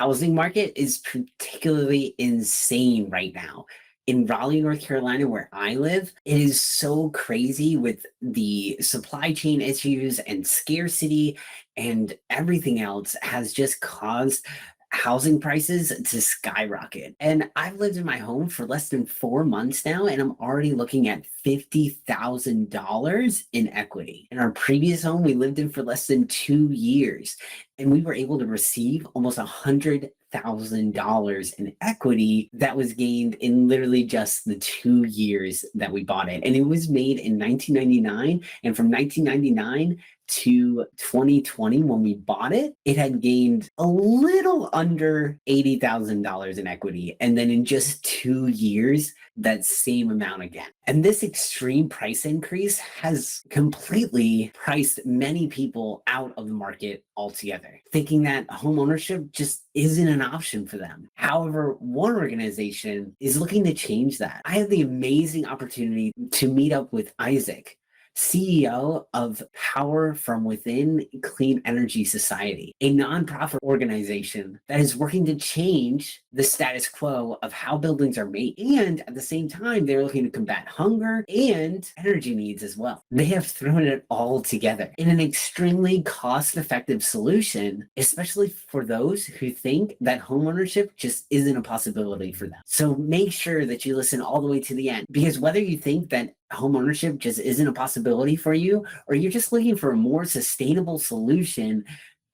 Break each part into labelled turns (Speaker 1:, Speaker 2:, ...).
Speaker 1: housing market is particularly insane right now. In Raleigh, North Carolina, where I live, it is so crazy with the supply chain issues and scarcity and everything else has just caused housing prices to skyrocket. And I've lived in my home for less than 4 months now, and I'm already looking at $50,000 in equity. In our previous home, we lived in for less than 2 years, and we were able to receive almost $100,000 in equity that was gained in literally just the 2 years that we bought it. And it was made in 1999. And from 1999 to 2020, when we bought it, it had gained a little under $80,000 in equity. And then in just 2 years, that same amount again. And this extreme price increase has completely priced many people out of the market altogether, thinking that home ownership just isn't an option for them. However, one organization is looking to change that. I had the amazing opportunity to meet up with Isaac, CEO of Power from Within Clean Energy Society, a nonprofit organization that is working to change the status quo of how buildings are made. And at the same time, they're looking to combat hunger and energy needs as well. They have thrown it all together in an extremely cost-effective solution, especially for those who think that homeownership just isn't a possibility for them. So make sure that you listen all the way to the end, because whether you think that homeownership just isn't a possibility for you, or you're just looking for a more sustainable solution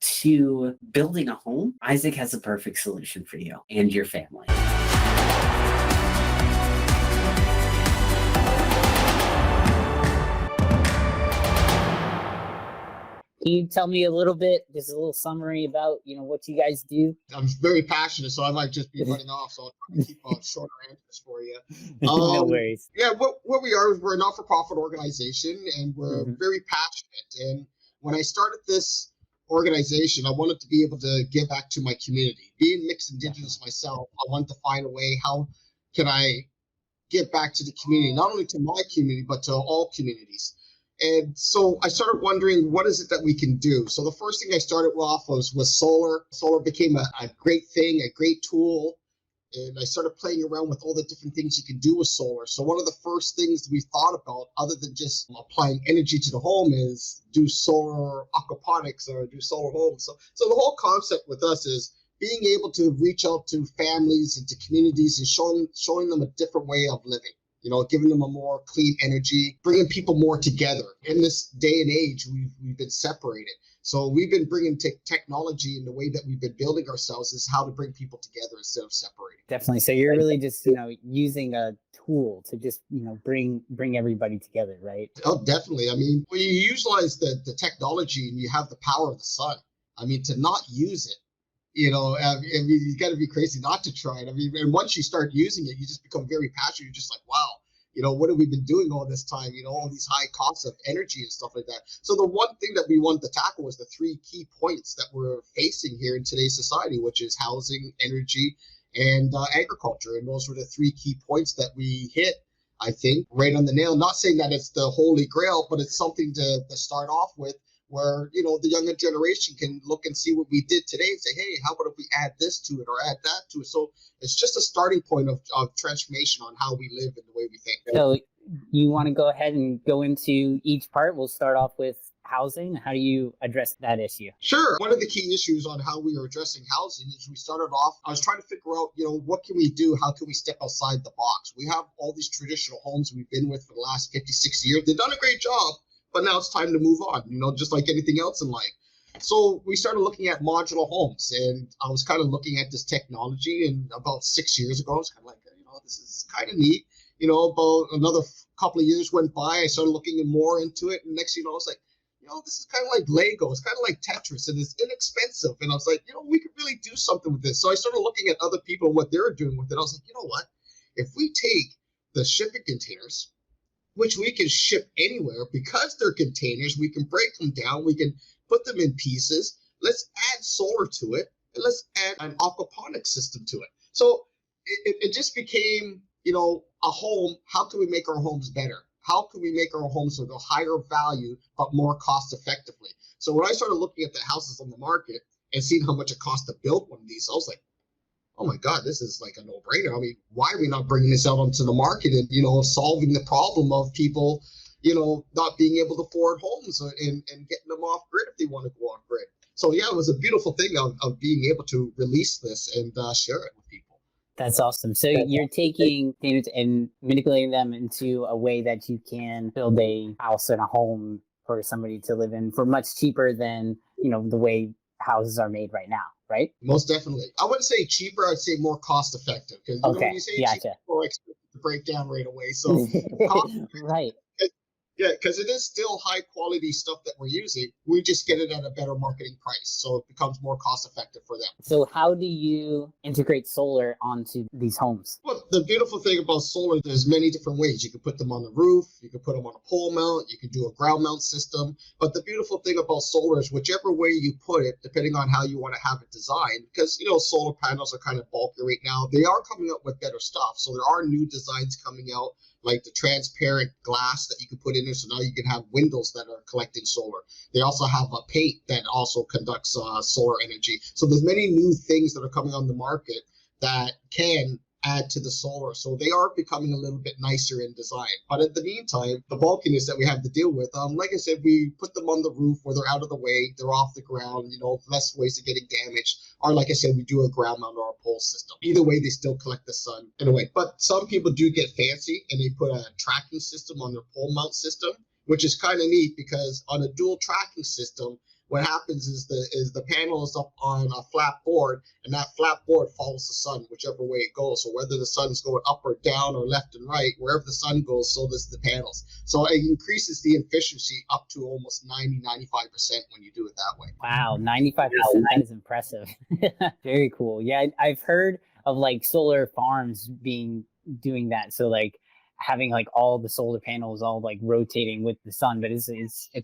Speaker 1: to building a home, Isaac has the perfect solution for you and your family.
Speaker 2: Can you tell me a little bit, just a little summary about, what you guys do?
Speaker 3: I'm very passionate, so I might just be running off, so I'll try to keep shorter answers for you.
Speaker 2: No worries.
Speaker 3: Yeah, what we are is we're a not-for-profit organization, and we're very passionate. And when I started this organization, I wanted to be able to give back to my community. Being mixed indigenous myself, I wanted to find a way, how can I give back to the community, not only to my community, but to all communities. And so I started wondering, what is it that we can do? So the first thing I started off was solar. Solar became a great thing, a great tool. And I started playing around with all the different things you can do with solar. So one of the first things we thought about, other than just applying energy to the home, is do solar aquaponics or do solar homes. So the whole concept with us is being able to reach out to families and to communities and showing them a different way of living. Giving them a more clean energy, bringing people more together. In this day and age, we've been separated. So we've been bringing technology, in the way that we've been building ourselves is how to bring people together instead of separating.
Speaker 2: Definitely. So you're really just, using a tool to just, bring everybody together, right?
Speaker 3: Oh, definitely. I mean, when you utilize the technology and you have the power of the sun, I mean, to not use it, you got to be crazy not to try it. I mean, and once you start using it, you just become very passionate. You're just like, wow, what have we been doing all this time? All these high costs of energy and stuff like that. So the one thing that we wanted to tackle was the three key points that we're facing here in today's society, which is housing, energy, and agriculture. And those were the three key points that we hit, I think, right on the nail. Not saying that it's the holy grail, but it's something to start off with, where, the younger generation can look and see what we did today and say, hey, how about if we add this to it or add that to it? So it's just a starting point of transformation on how we live and the way we think.
Speaker 2: So you want to go ahead and go into each part? We'll start off with housing. How do you address that issue?
Speaker 3: Sure. One of the key issues on how we are addressing housing is we started off, I was trying to figure out, what can we do? How can we step outside the box? We have all these traditional homes we've been with for the last 50, 60 years. They've done a great job. But now it's time to move on, just like anything else in life. So we started looking at modular homes, and I was kind of looking at this technology. And about 6 years ago, I was kind of like, this is kind of neat. About another couple of years went by, I started looking more into it. And next thing I was like, this is kind of like Lego. It's kind of like Tetris, and it's inexpensive. And I was like, we could really do something with this. So I started looking at other people and what they're doing with it. I was like, you know what? If we take the shipping containers, which we can ship anywhere, because they're containers, we can break them down, we can put them in pieces. Let's add solar to it, and let's add an aquaponics system to it. So it just became, a home. How can we make our homes better? How can we make our homes with a higher value, but more cost effectively? So when I started looking at the houses on the market, and seeing how much it costs to build one of these, I was like, oh my God, this is like a no-brainer. I mean, why are we not bringing this out onto the market and, solving the problem of people, not being able to afford homes and getting them off grid if they want to go off grid. So yeah, it was a beautiful thing of being able to release this and share it with people.
Speaker 2: That's awesome. So you're taking things and manipulating them into a way that you can build a house and a home for somebody to live in for much cheaper than, the way houses are made right now, right?
Speaker 3: Most definitely. I wouldn't say cheaper, I'd say more cost effective. Because when you say
Speaker 2: gotcha.
Speaker 3: cheaper, people expect it to break down right away. So
Speaker 2: right.
Speaker 3: Yeah, because it is still high quality stuff that we're using. We just get it at a better marketing price. So it becomes more cost effective for them.
Speaker 2: So how do you integrate solar onto these homes?
Speaker 3: Well, the beautiful thing about solar, there's many different ways. You can put them on the roof, you can put them on a pole mount, you can do a ground mount system. But the beautiful thing about solar is whichever way you put it, depending on how you want to have it designed, because, solar panels are kind of bulky right now. They are coming up with better stuff. So there are new designs coming out, like the transparent glass that you can put in there. So now you can have windows that are collecting solar. They also have a paint that also conducts solar energy. So there's many new things that are coming on the market that can add to the solar. So they are becoming a little bit nicer in design. But in the meantime, the bulkiness that we have to deal with, like I said, we put them on the roof where they're out of the way, they're off the ground, less ways of getting damaged. Or like I said, we do a ground mount or a pole system. Either way, they still collect the sun in a way. But some people do get fancy and they put a tracking system on their pole mount system, which is kind of neat because on a dual tracking system, what happens is the panel is up on a flat board, and that flat board follows the sun whichever way it goes. So whether the sun is going up or down or left and right, wherever the sun goes, so does the panels. So it increases the efficiency up to almost 90-95% when you do it that way.
Speaker 2: Wow, 95%, that is impressive. Very cool. Yeah, I've heard of like solar farms doing that. So like having like all the solar panels all like rotating with the sun, but it's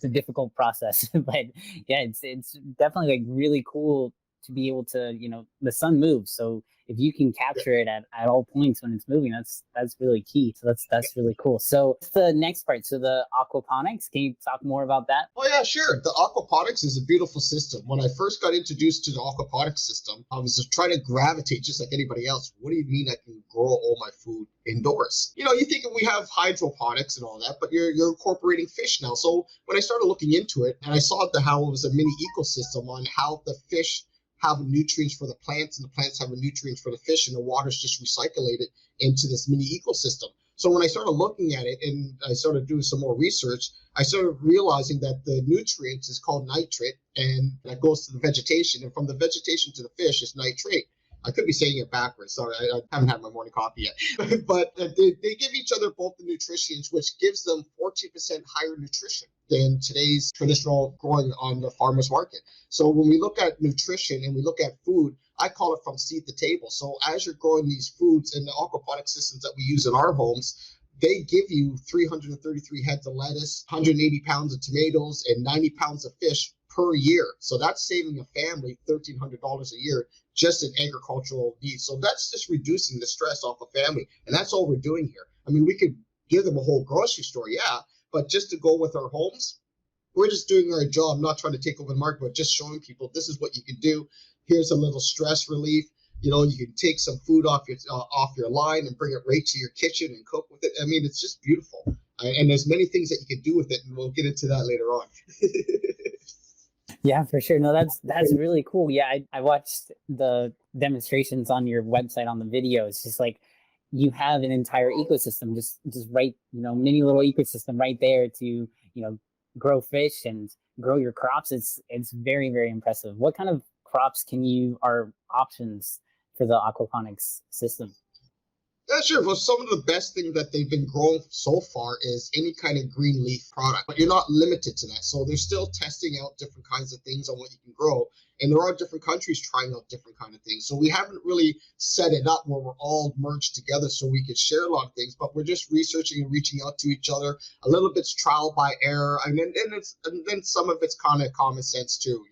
Speaker 2: a difficult process. But yeah, it's definitely like really cool to be able to, the sun moves. So if you can capture it at all points when it's moving, that's really key. So that's really cool. So what's the next part? So the aquaponics, can you talk more about that?
Speaker 3: Oh yeah, sure. The aquaponics is a beautiful system. When I first got introduced to the aquaponics system, I was just trying to gravitate just like anybody else. What do you mean I can grow all my food indoors? You think we have hydroponics and all that, but you're incorporating fish now. So when I started looking into it and I saw how it was a mini ecosystem on how the fish have nutrients for the plants and the plants have nutrients for the fish, and the water's just recyclated into this mini ecosystem. So when I started looking at it and I started doing some more research, I started realizing that the nutrients is called nitrate, and that goes to the vegetation, and from the vegetation to the fish is nitrate. I could be saying it backwards. Sorry, I haven't had my morning coffee yet. But they give each other both the nutrients, which gives them 14% higher nutrition than today's traditional growing on the farmer's market. So when we look at nutrition and we look at food, I call it from seed to table. So as you're growing these foods in the aquaponic systems that we use in our homes, they give you 333 heads of lettuce, 180 pounds of tomatoes, and 90 pounds of fish per year. So that's saving a family $1,300 a year just in agricultural needs. So that's just reducing the stress off a family. And that's all we're doing here. I mean, we could give them a whole grocery store, yeah, but just to go with our homes, we're just doing our job, not trying to take over the market, but just showing people this is what you can do. Here's a little stress relief. You can take some food off your line and bring it right to your kitchen and cook with it. I mean, it's just beautiful. And there's many things that you can do with it, and we'll get into that later on.
Speaker 2: Yeah, for sure. No, that's really cool. Yeah, I watched the demonstrations on your website on the video. It's just like you have an entire ecosystem, just right, mini little ecosystem right there to, grow fish and grow your crops. It's very, very impressive. What kind of crops are options for the aquaponics system?
Speaker 3: Yeah, sure. Well, some of the best things that they've been growing so far is any kind of green leaf product, but you're not limited to that. So they're still testing out different kinds of things on what you can grow. And there are different countries trying out different kind of things. So we haven't really set it up where we're all merged together so we could share a lot of things, but we're just researching and reaching out to each other. A little bit's trial by error. And then some of it's kind of common sense too,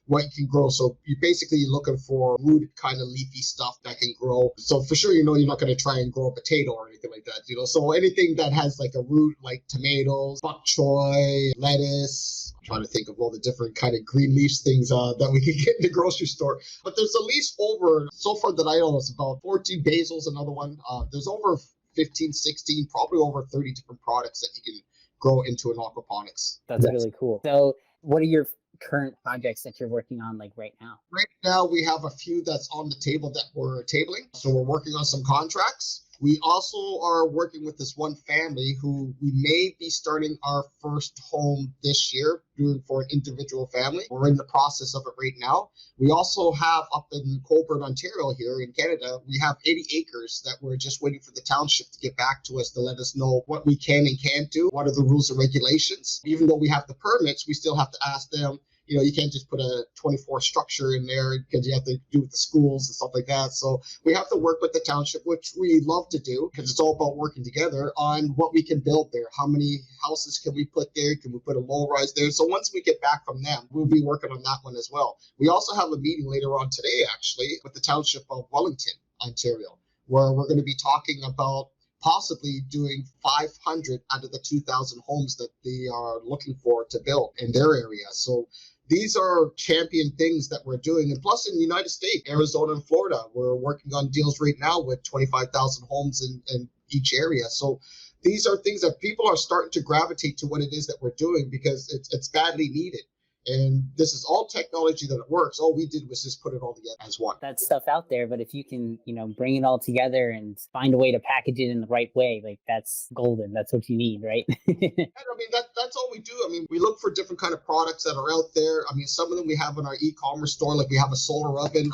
Speaker 3: what you can grow. So you're looking for rooted kind of leafy stuff that can grow. So for sure, you're not going to try and grow a potato or anything like that, So anything that has like a root, like tomatoes, bok choy, lettuce, trying to think of all the different kind of green leaf things that we can get in the grocery store. But there's at least over, so far that I know, it's about 14 basil's another one. There's over 15, 16, probably over 30 different products that you can grow into an aquaponics.
Speaker 2: That's really cool. So what are your current projects that you're working on like right now?
Speaker 3: Right now, we have a few that's on the table that we're tabling. So we're working on some contracts. We also are working with this one family who we may be starting our first home this year, doing for an individual family. We're in the process of it right now. We also have up in Cobourg, Ontario here in Canada, we have 80 acres that we're just waiting for the township to get back to us to let us know what we can and can't do, what are the rules and regulations. Even though we have the permits, we still have to ask them. You know, you can't just put a 24 structure in there because you have to do with the schools and stuff like that. So we have to work with the township, which we love to do because it's all about working together on what we can build there. How many houses can we put there? Can we put a low rise there? So once we get back from them, we'll be working on that one as well. We also have a meeting later on today, actually, with the township of Wellington, Ontario, where we're going to be talking about possibly doing 500 out of the 2,000 homes that they are looking for to build in their area. So these are champion things that we're doing. And plus in the United States, Arizona and Florida, we're working on deals right now with 25,000 homes in each area. So these are things that people are starting to gravitate to what it is that we're doing because it's badly needed. And this is all technology that it works. All we did was just put it all together as one.
Speaker 2: That stuff out there, but if you can, bring it all together and find a way to package it in the right way, like that's golden. That's what you need, right?
Speaker 3: And I mean, that's all we do. I mean, we look for different kind of products that are out there. I mean, some of them we have in our e-commerce store, like we have a solar oven.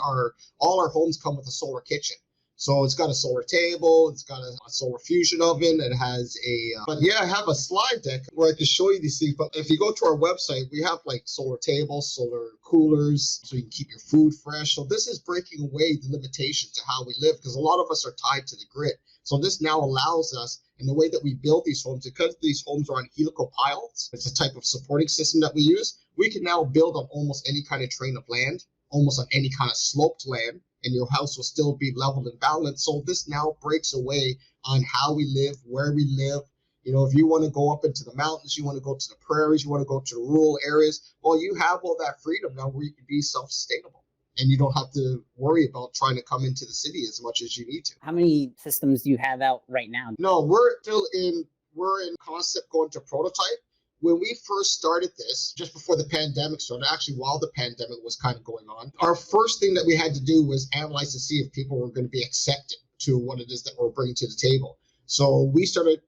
Speaker 3: All our homes come with a solar kitchen. So it's got a solar table, it's got a solar fusion oven, it has but yeah, I have a slide deck where I can show you these things. But if you go to our website, we have like solar tables, solar coolers, so you can keep your food fresh. So this is breaking away the limitations of how we live because a lot of us are tied to the grid. So this now allows us, in the way that we build these homes, because these homes are on helical piles, it's a type of supporting system that we use, we can now build on almost any kind of terrain of land, almost on any kind of sloped land, and your house will still be leveled and balanced. So this now breaks away on how we live, where we live. If you want to go up into the mountains, you want to go to the prairies, you want to go to the rural areas, well, you have all that freedom now where you can be self-sustainable. And you don't have to worry about trying to come into the city as much as you need to.
Speaker 2: How many systems do you have out right now?
Speaker 3: No, we're in concept going to prototype. When we first started this, just before the pandemic started, actually while the pandemic was kind of going on, our first thing that we had to do was analyze to see if people were going to be accepted to what it is that we're bringing to the table. So we started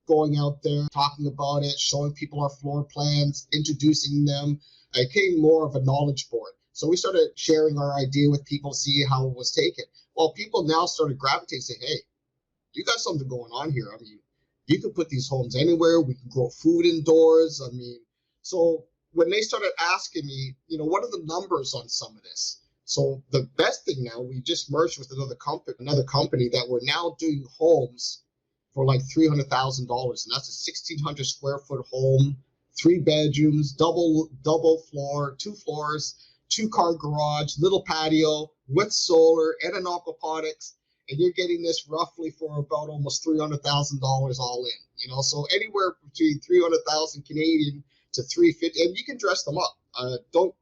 Speaker 3: going out there, talking about it, showing people our floor plans, introducing them. It became more of a knowledge board. So we started sharing our idea with people, see how it was taken. Well, people now started gravitating, saying, hey, you got something going on here. I mean, you can put these homes anywhere. We can grow food indoors. I mean, so when they started asking me, what are the numbers on some of this? So the best thing now, we just merged with another company that we're now doing homes for like $300,000. And that's a 1,600 square foot home, 3 bedrooms, double floor, 2 floors, 2-car garage, little patio with solar and an aquaponics. And you're getting this roughly for about almost $300,000 all in, so anywhere between 300,000 Canadian to 350, and you can dress them up. Don't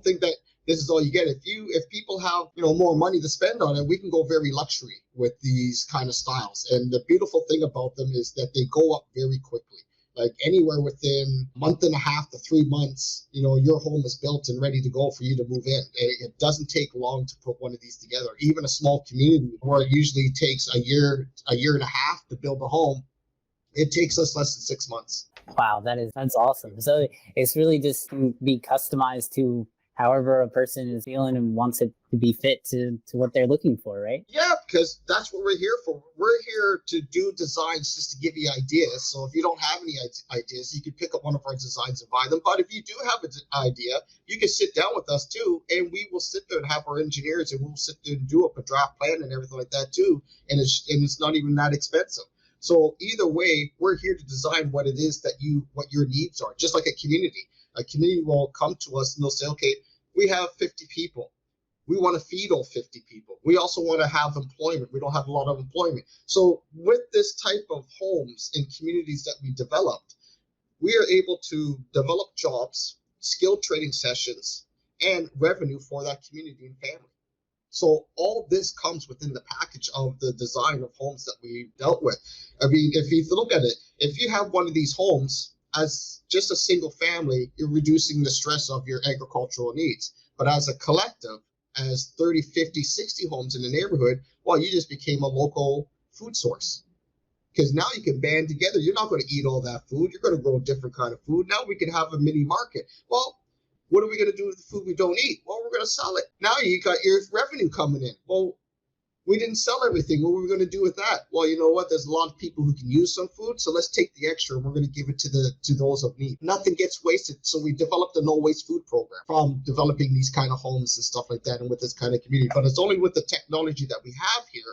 Speaker 3: think that this is all you get. If people have, more money to spend on it, we can go very luxury with these kind of styles. And the beautiful thing about them is that they go up very quickly. Like anywhere within a month and a half to 3 months, your home is built and ready to go for you to move in. It doesn't take long to put one of these together. Even a small community where it usually takes a year and a half to build a home, it takes us less than 6 months.
Speaker 2: Wow, that's awesome. So it's really just be customized to however a person is feeling and wants it to be fit to what they're looking for, right?
Speaker 3: Yeah, because that's what we're here for. We're here to do designs just to give you ideas. So if you don't have any ideas, you can pick up one of our designs and buy them. But if you do have an idea, you can sit down with us too, and we will sit there and have our engineers, and we'll sit there and do up a draft plan and everything like that too. And it's not even that expensive. So either way, we're here to design what it is that what your needs are, just like a community. A community will come to us and they'll say, okay, we have 50 people. We want to feed all 50 people. We also want to have employment. We don't have a lot of employment. So with this type of homes and communities that we developed, we are able to develop jobs, skill training sessions, and revenue for that community and family. So all this comes within the package of the design of homes that we dealt with. I mean, if you look at it, if you have one of these homes as just a single family, you're reducing the stress of your agricultural needs. But as a collective, as 30, 50, 60 homes in the neighborhood, well, you just became a local food source. Because now you can band together. You're not going to eat all that food. You're going to grow a different kind of food. Now we can have a mini market. Well, what are we going to do with the food we don't eat? Well, we're going to sell it. Now you got your revenue coming in. Well, we didn't sell everything. What were we going to do with that? Well, you know what? There's a lot of people who can use some food, so let's take the extra and we're going to give it to those of need. Nothing gets wasted. So we developed a no waste food program from developing these kind of homes and stuff like that, and with this kind of community. But it's only with the technology that we have here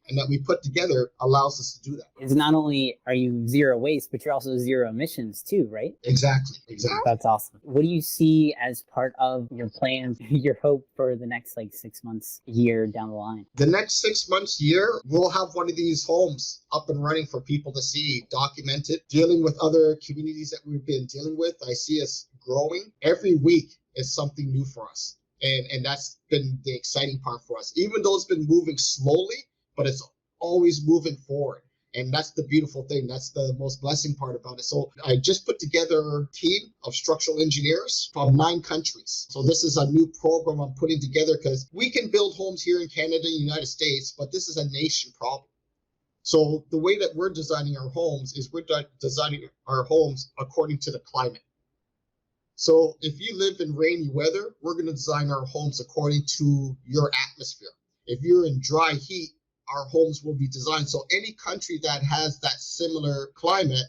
Speaker 3: and that we put together allows us to do that.
Speaker 2: It's not only are you zero waste, but you're also zero emissions too, right?
Speaker 3: Exactly.
Speaker 2: That's awesome. What do you see as part of your plans, your hope for the next 6 months, year down the line?
Speaker 3: The next 6 months, year, we'll have one of these homes up and running for people to see, documented, dealing with other communities that we've been dealing with. I see us growing. Every week is something new for us. And that's been the exciting part for us. Even though it's been moving slowly, but it's always moving forward. And that's the beautiful thing. That's the most blessing part about it. So I just put together a team of structural engineers from 9 countries. So this is a new program I'm putting together because we can build homes here in Canada and United States, but this is a nation problem. So the way that we're designing our homes is we're designing our homes according to the climate. So if you live in rainy weather, we're going to design our homes according to your atmosphere. If you're in dry heat, our homes will be designed. So any country that has that similar climate,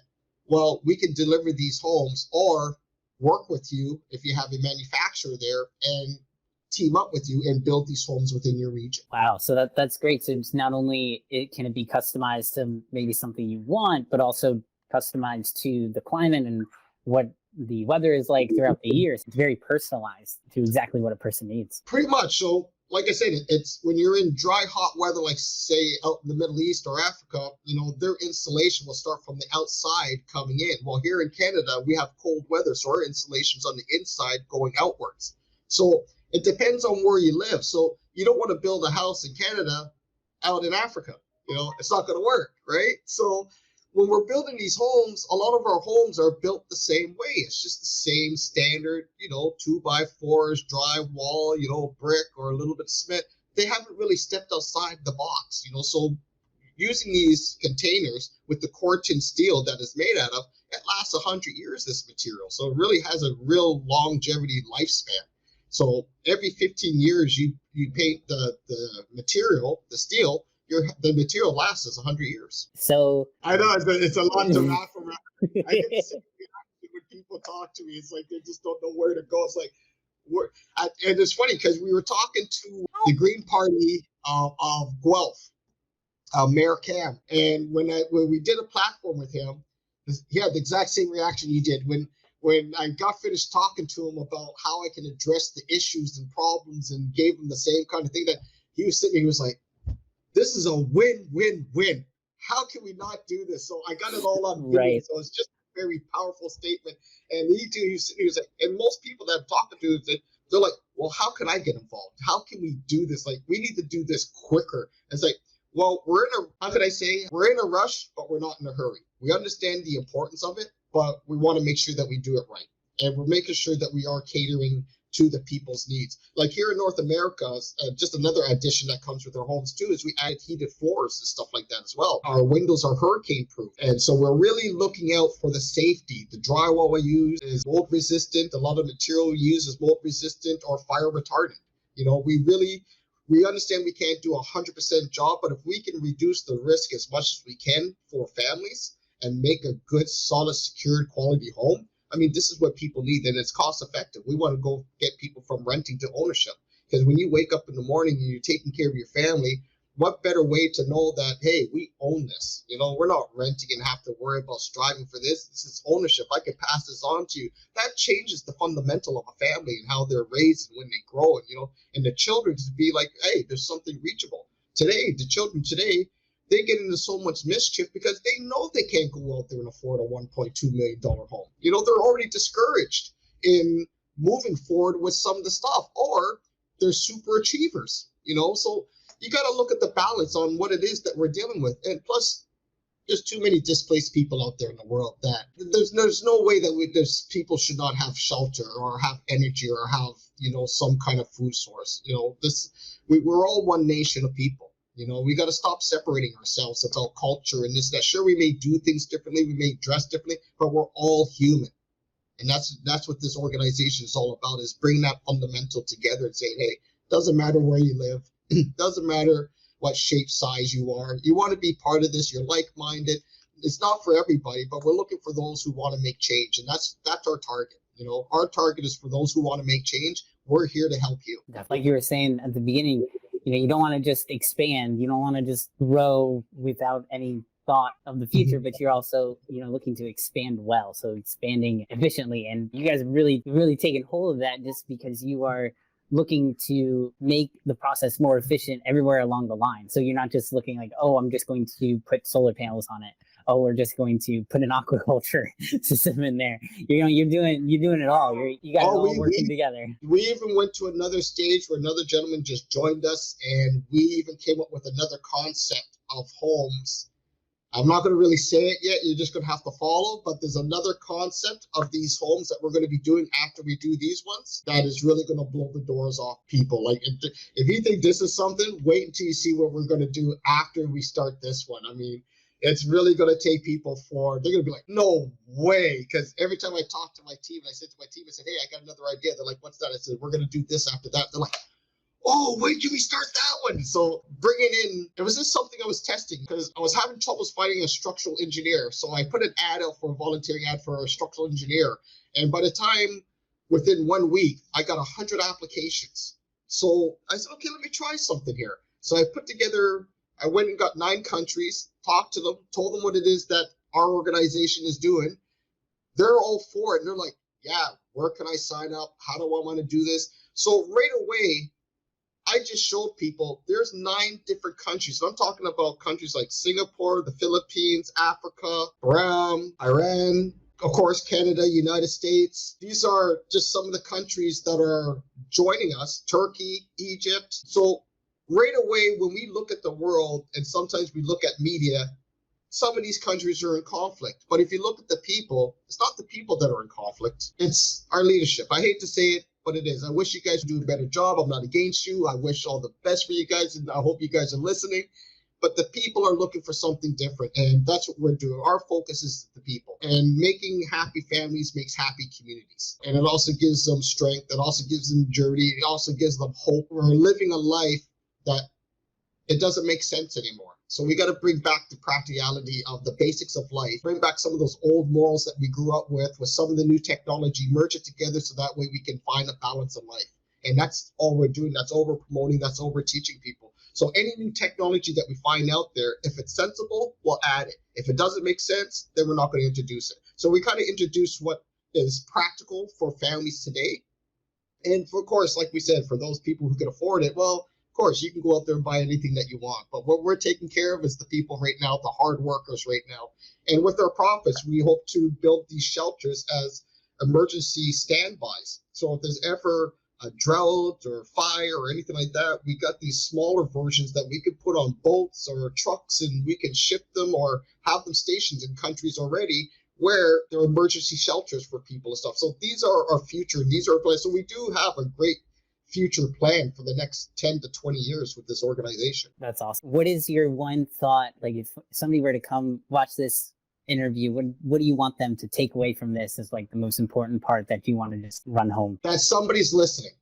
Speaker 3: well, we can deliver these homes or work with you if you have a manufacturer there and team up with you and build these homes within your region.
Speaker 2: Wow. So that's great. So it's not only can it be customized to maybe something you want, but also customized to the climate and what the weather is like throughout the year. It's very personalized to exactly what a person needs.
Speaker 3: Pretty much. So like I said, it's when you're in dry, hot weather, like say out in the Middle East or Africa, their installation will start from the outside coming in. Well, here in Canada, we have cold weather, so our installation's on the inside going outwards. So it depends on where you live. So you don't want to build a house in Canada out in Africa. It's not going to work, right? So when we're building these homes, a lot of our homes are built the same way. It's just the same standard, 2x4s, drywall, brick or a little bit of cement. They haven't really stepped outside the box, So using these containers with the Corten steel that is made out of, it lasts 100 years, this material. So it really has a real longevity lifespan. So every 15 years, you paint the material, the steel, the material lasts us 100 years.
Speaker 2: So
Speaker 3: I know it's a lot to wrap around. I get the same reaction when people talk to me. It's like they just don't know where to go. It's like, and it's funny because we were talking to the Green Party of Guelph, Mayor Cam, and when we did a platform with him, he had the exact same reaction you did when I got finished talking to him about how I can address the issues and problems, and gave him the same kind of thing that he was sitting there. He was like, this is a win-win-win. How can we not do this? So I got it all on video. Right. So it's just a very powerful statement. And he was like, and most people that I'm talking to, they're like, well, how can I get involved? How can we do this? Like, we need to do this quicker. It's like, well, we're in a rush, but we're not in a hurry. We understand the importance of it, but we want to make sure that we do it right. And we're making sure that we are catering to the people's needs. Like here in North America, just another addition that comes with our homes too is we add heated floors and stuff like that as well. Our windows are hurricane proof. And so we're really looking out for the safety. The drywall we use is mold resistant. A lot of material we use is mold resistant or fire retardant. We understand we can't do 100% job, but if we can reduce the risk as much as we can for families and make a good, solid, secured, quality home, I mean, this is what people need, and it's cost effective. We want to go get people from renting to ownership, because when you wake up in the morning and you're taking care of your family, what better way to know that, hey, we own this? We're not renting and have to worry about striving for this. This is ownership. I can pass this on to you. That changes the fundamental of a family and how they're raised and when they grow, and the children to be like, hey, there's something reachable. Today, the children today, they get into so much mischief because they know they can't go out there and afford a $1.2 million home. You know, they're already discouraged in moving forward with some of the stuff, or they're super achievers, you know? So you got to look at the balance on what it is that we're dealing with. And plus, there's too many displaced people out there in the world that there's no way that there's people should not have shelter or have energy or have, you know, some kind of food source. You know, we're all one nation of people. You know, we got to stop separating ourselves about culture and this, that. Sure, we may do things differently, we may dress differently, but we're all human. And that's what this organization is all about, is bringing that fundamental together and saying, hey, doesn't matter where you live, doesn't matter what shape, size you are. You want to be part of this, you're like-minded. It's not for everybody, but we're looking for those who want to make change. And that's our target. You know, our target is for those who want to make change. We're here to help you.
Speaker 2: Like you were saying at the beginning, you know, you don't want to just expand. You don't want to just grow without any thought of the future, but you're also, you know, looking to expand well. So expanding efficiently. And you guys have really taken hold of that, just because you are looking to make the process more efficient everywhere along the line. So you're not just looking like, oh, I'm just going to put solar panels on it. Oh, we're just going to put an aquaculture system in there. You know, you're doing it all. You guys are all working together.
Speaker 3: We even went to another stage where another gentleman just joined us, and we even came up with another concept of homes. I'm not going to really say it yet. You're just going to have to follow. But there's another concept of these homes that we're going to be doing after we do these ones that is really going to blow the doors off people. Like, if you think this is something, wait until you see what we're going to do after we start this one. I mean, it's really going to take people they're going to be like, no way. Because every time I talk to my team, I said to my team, I said, hey, I got another idea. They're like, what's that? I said, we're going to do this after that. They're like, oh, when can we start that one? So bringing in, it was just something I was testing because I was having troubles finding a structural engineer. So I put an ad out for a volunteering ad for a structural engineer. And by the time, within 1 week, I got 100 applications. So I said, okay, let me try something here. So I went and got 9 countries, talked to them, told them what it is that our organization is doing. They're all for it. And they're like, yeah, where can I sign up? How do I want to do this? So right away, I just showed people there's 9 different countries. So I'm talking about countries like Singapore, the Philippines, Africa, Bahrain, Iran, of course, Canada, United States. These are just some of the countries that are joining us, Turkey, Egypt. So right away, when we look at the world, and sometimes we look at media, some of these countries are in conflict. But if you look at the people, it's not the people that are in conflict. It's our leadership. I hate to say it, but it is. I wish you guys would do a better job. I'm not against you. I wish all the best for you guys, and I hope you guys are listening. But the people are looking for something different, and that's what we're doing. Our focus is the people, and making happy families makes happy communities. And it also gives them strength. It also gives them journey. It also gives them hope. We're living a life that it doesn't make sense anymore. So we got to bring back the practicality of the basics of life, bring back some of those old morals that we grew up with some of the new technology, merge it together so that way we can find a balance in life. And that's all we're doing. That's all we're promoting. That's all we're teaching people. So any new technology that we find out there, if it's sensible, we'll add it. If it doesn't make sense, then we're not going to introduce it. So we kind of introduce what is practical for families today. And of course, like we said, for those people who can afford it, well, of course, you can go out there and buy anything that you want. But what we're taking care of is the people right now, the hard workers right now. And with our profits, we hope to build these shelters as emergency standbys. So if there's ever a drought or fire or anything like that, we got these smaller versions that we could put on boats or trucks, and we can ship them or have them stationed in countries already where there are emergency shelters for people and stuff. So these are our future. These are our plans. So we do have a great future plan for the next 10 to 20 years with this organization.
Speaker 2: That's awesome. What is your one thought? Like, if somebody were to come watch this interview, what do you want them to take away from this as like the most important part that you want to just run home?
Speaker 3: That somebody's listening.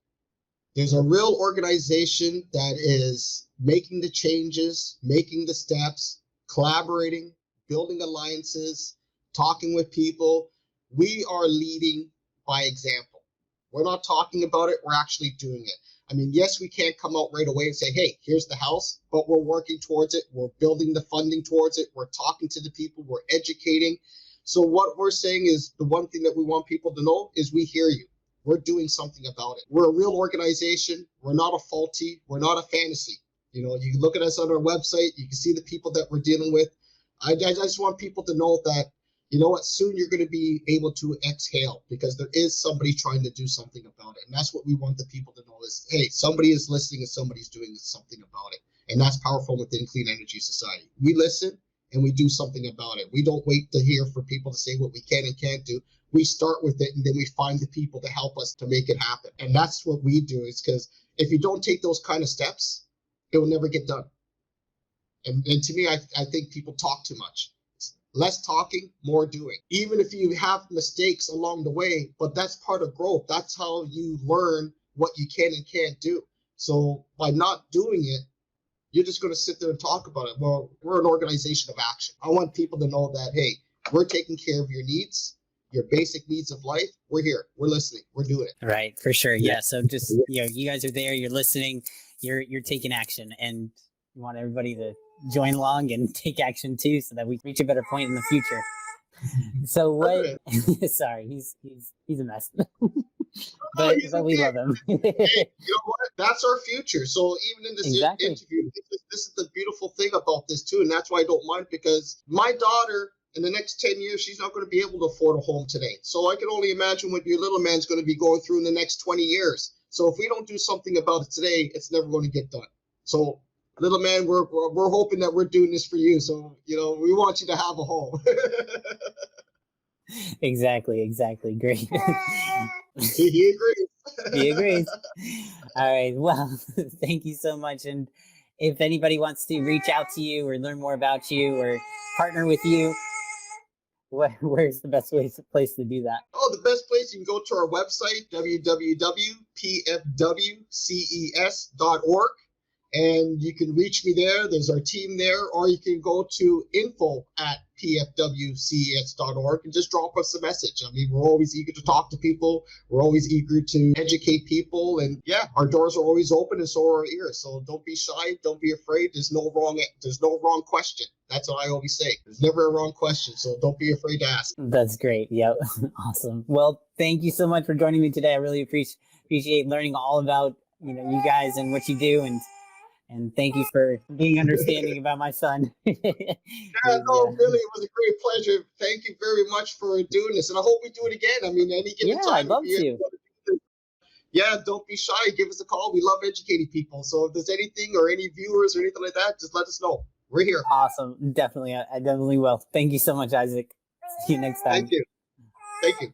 Speaker 3: There's a real organization that is making the changes, making the steps, collaborating, building alliances, talking with people. We are leading by example. We're not talking about it, we're actually doing it. I mean, yes, we can't come out right away and say, hey, here's the house, but we're working towards it. We're building the funding towards it. We're talking to the people, we're educating. So what we're saying is the one thing that we want people to know is we hear you. We're doing something about it. We're a real organization. We're not a faulty. We're not a fantasy. You know, you can look at us on our website. You can see the people that we're dealing with. I just want people to know that, you know what, soon you're going to be able to exhale because there is somebody trying to do something about it. And that's what we want the people to know is, hey, somebody is listening and somebody's doing something about it. And that's powerful within Clean Energy Society. We listen and we do something about it. We don't wait to hear for people to say what we can and can't do. We start with it and then we find the people to help us to make it happen. And that's what we do, is because if you don't take those kind of steps, it will never get done. And to me, I think people talk too much. Less talking, more doing. Even if you have mistakes along the way, but that's part of growth. That's how you learn what you can and can't do. So by not doing it, you're just going to sit there and talk about it. Well, we're an organization of action. I want people to know that, hey, we're taking care of your needs, your basic needs of life. We're here. We're listening. We're doing it.
Speaker 2: Right, for sure. Yeah. So just, you know, you guys are there, you're listening, you're taking action, and you want everybody to join along and take action too, so that we reach a better point in the future. So what? Sorry, he's a mess, but we love him.
Speaker 3: Hey, you know what? That's our future. So even in this interview, this is the beautiful thing about this too, and that's why I don't mind, because my daughter in the next 10 years, she's not going to be able to afford a home today. So I can only imagine what your little man's going to be going through in the next 20 years. So if we don't do something about it today, it's never going to get done. So little man, we're hoping that we're doing this for you. So, you know, we want you to have a home.
Speaker 2: Exactly. Great.
Speaker 3: He agrees.
Speaker 2: He agrees. All right. Well, thank you so much. And if anybody wants to reach out to you or learn more about you or partner with you, where's the best place to do that?
Speaker 3: Oh, the best place, you can go to our website, www.pfwces.org. And you can reach me there. There's our team there, or you can go to info@pfwces.org and just drop us a message. I mean, we're always eager to talk to people. We're always eager to educate people. And yeah, our doors are always open, and so are our ears. So don't be shy. Don't be afraid. There's no wrong question. That's what I always say. There's never a wrong question. So don't be afraid to ask.
Speaker 2: That's great. Yep. Awesome. Well, thank you so much for joining me today. I really appreciate learning all about, you know, you guys and what you do, and thank you for being understanding about my son.
Speaker 3: Really, it was a great pleasure. Thank you very much for doing this, and I hope we do it again. I mean, any given time.
Speaker 2: I'd love to.
Speaker 3: Yeah, don't be shy. Give us a call. We love educating people. So if there's anything or any viewers or anything like that, just let us know. We're here.
Speaker 2: Awesome. Definitely. I definitely will. Thank you so much, Isaac. See you next time.
Speaker 3: Thank you.